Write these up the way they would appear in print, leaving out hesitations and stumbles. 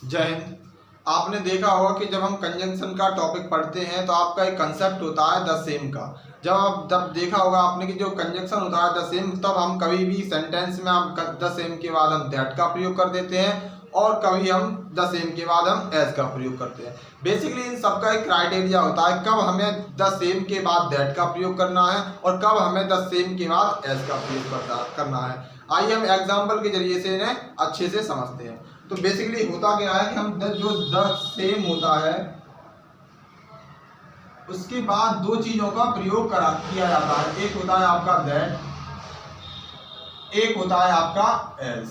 जय हिंद। आपने देखा होगा कि जब हम कंजंक्शन का टॉपिक पढ़ते हैं तो आपका एक कंसेप्ट होता है द सेम का। जब देखा होगा आपने कि जो कंजंक्शन होता है द सेम, तब हम कभी भी सेंटेंस में हम द सेम के बाद हम दैट का प्रयोग कर देते हैं और कभी हम द सेम के बाद हम एज का प्रयोग करते हैं। बेसिकली इन सबका एक क्राइटेरिया होता है कब हमें द सेम के बाद दैट का प्रयोग करना है और कब हमें द सेम के बाद एज का प्रयोग करना है। आइए हम एग्जाम्पल के जरिए से इन्हें अच्छे से समझते हैं। तो बेसिकली होता क्या है कि हम जो द सेम होता है उसके बाद दो चीजों का प्रयोग किया जाता है। एक होता है आपका दैट, एक होता है आपका एज।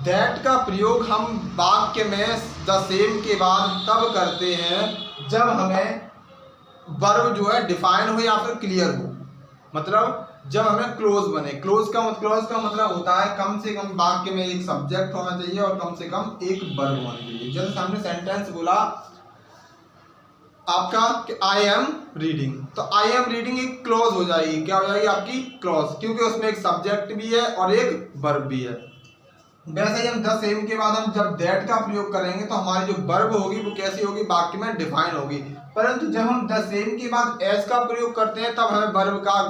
दैट का प्रयोग हम वाक्य में द सेम के बाद तब करते हैं जब हमें वर्ब जो है डिफाइन हो या फिर क्लियर हो, मतलब जब हमें क्लोज बने। क्लोज का मतलब होता है कम से कम वाक्य में एक सब्जेक्ट होना चाहिए और कम से कम एक वर्ब होना चाहिए। जैसे हमने सेंटेंस बोला आपका आई एम रीडिंग, तो आई एम रीडिंग एक क्लोज हो जाएगी। क्या हो जाएगी आपकी? क्लोज, क्योंकि उसमें एक सब्जेक्ट भी है और एक वर्ब भी है। वैसे ही हम द सेम के बाद हम जब दैट का प्रयोग करेंगे तो हमारी जो वर्ब होगी वो कैसी होगी? वाक्य में डिफाइन होगी। परंतु जब हम द सेम के बाद एज का प्रयोग करते हैं तब हमें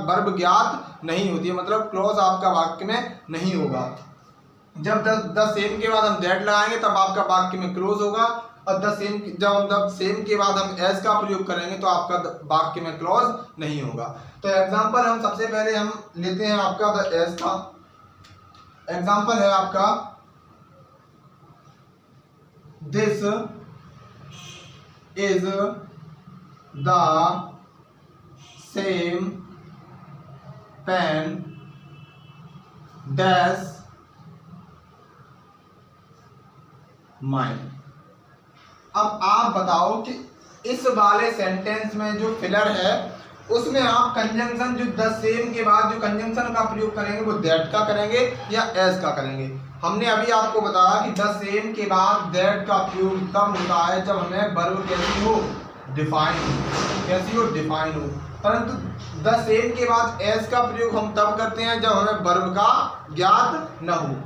वर्ब ज्ञात नहीं होती है, मतलब क्लॉज आपका वाक्य में नहीं होगा। जब द सेम के बाद हम दैट लगाएंगे तब आपका वाक्य में क्लोज होगा, और जब हम द सेम के बाद हम एज का प्रयोग करेंगे तो आपका वाक्य में क्लॉज नहीं होगा। तो एग्जाम्पल हम सबसे पहले हम लेते हैं आपका द एज का। एग्जाम्पल है आपका this is the same pen dash mine. अब आप बताओ कि इस वाले सेंटेंस में जो फिलर है उसमें आप कंजंक्शन जो द सेम के बाद जो कंजंक्शन का प्रयोग करेंगे वो दैट का करेंगे या एज का करेंगे। हमने अभी आपको बताया कि द सेम के बाद दैट का प्रयोग तब होता है जब हमें वर्ब कैसी हो? डिफाइन हो। परंतु द सेम के बाद एज का प्रयोग हम तब करते हैं जब हमें वर्ब का ज्ञात न हो।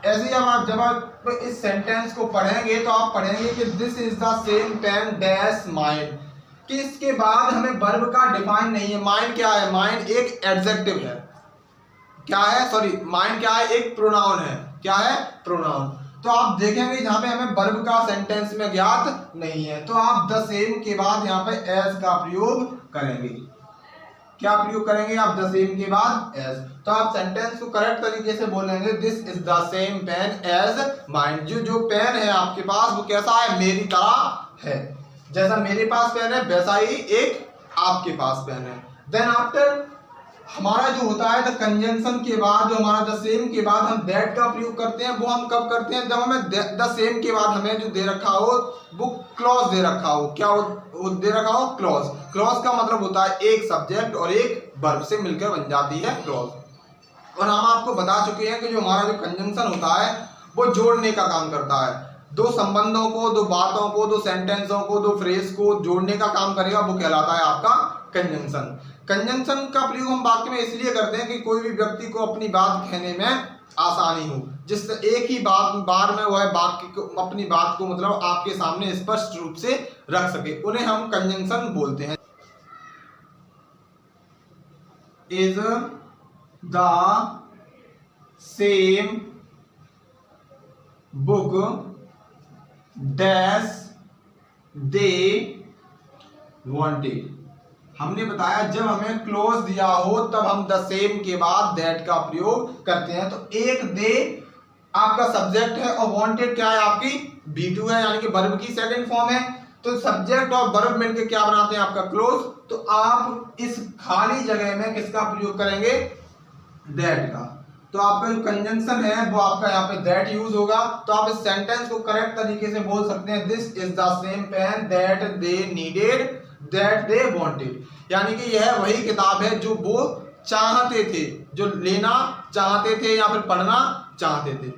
ऐसे ही जब आप इस सेंटेंस को पढ़ेंगे तो आप पढ़ेंगे कि this is the same pen dash mine, कि इसके बाद हमें वर्ब का डिफाइन नहीं है। माइन क्या है? माइन एक एडजेक्टिव है। क्या है? सॉरी, माइन क्या है? एक प्रोनाउन है। क्या है? प्रोनाउन। तो आप देखेंगे जहां पे हमें वर्ब का सेंटेंस में ज्ञात नहीं है तो आप द सेम के बाद यहाँ पे एज का प्रयोग करेंगे। क्या प्रयोग करेंगे आप? द सेम के बाद एज। तो आप सेंटेंस को करेक्ट तरीके से बोलेंगे this is the same pen as mine. जो पेन है आपके पास वो कैसा है? मेरी तरह है। जैसा मेरे पास पेन है वैसा ही एक आपके पास पेन है। देन आफ्टर हमारा जो होता है द कंजंक्शन के बाद जो हमारा द सेम के बाद हम दैट का प्रयोग करते हैं वो हम कब करते हैं? जब हमें द सेम के बाद हमें जो दे रखा हो वो क्लॉज दे रखा हो। क्या वो दे रखा हो? क्लॉज। क्लॉज का मतलब होता है एक सब्जेक्ट और एक वर्ब से मिलकर बन जाती है क्लॉज। और हम आपको बता चुके हैं कि जो हमारा जो कंजंक्शन होता है वो जोड़ने का काम करता है। दो संबंधों को, दो बातों को, दो सेंटेंसों को, दो फ्रेज को जोड़ने का काम करेगा, वो कहलाता है आपका कंजंक्शन। कंजंक्शन का प्रयोग हम वाक्य में इसलिए करते हैं कि कोई भी व्यक्ति को अपनी बात कहने में आसानी हो, जिससे एक ही बार में वह वाक्य को अपनी बात को मतलब आपके सामने स्पष्ट रूप से रख सके, उन्हें हम कंजंक्शन बोलते हैं। Is the same book dash they wanted. हमने बताया जब हमें क्लोज दिया हो तब हम द सेम के बाद दैट का प्रयोग करते हैं। तो एक दे आपका सब्जेक्ट है और वांटेड क्या है? आपकी V2 है, यानी कि वर्ब की सेकंड फॉर्म है। तो सब्जेक्ट और वर्ब मिलकर क्या बनाते हैं? आपका क्लोज। तो आप इस खाली जगह में किसका प्रयोग करेंगे? दैट का। तो आपका जो कंजंक्शन है वो आपका यहाँ पे दैट यूज होगा। तो आप इस सेंटेंस को करेक्ट तरीके से बोल सकते हैं this is the same pen that they needed that they wanted, यानी कि यह वही किताब है जो वो चाहते थे, जो लेना चाहते थे या फिर पढ़ना चाहते थे।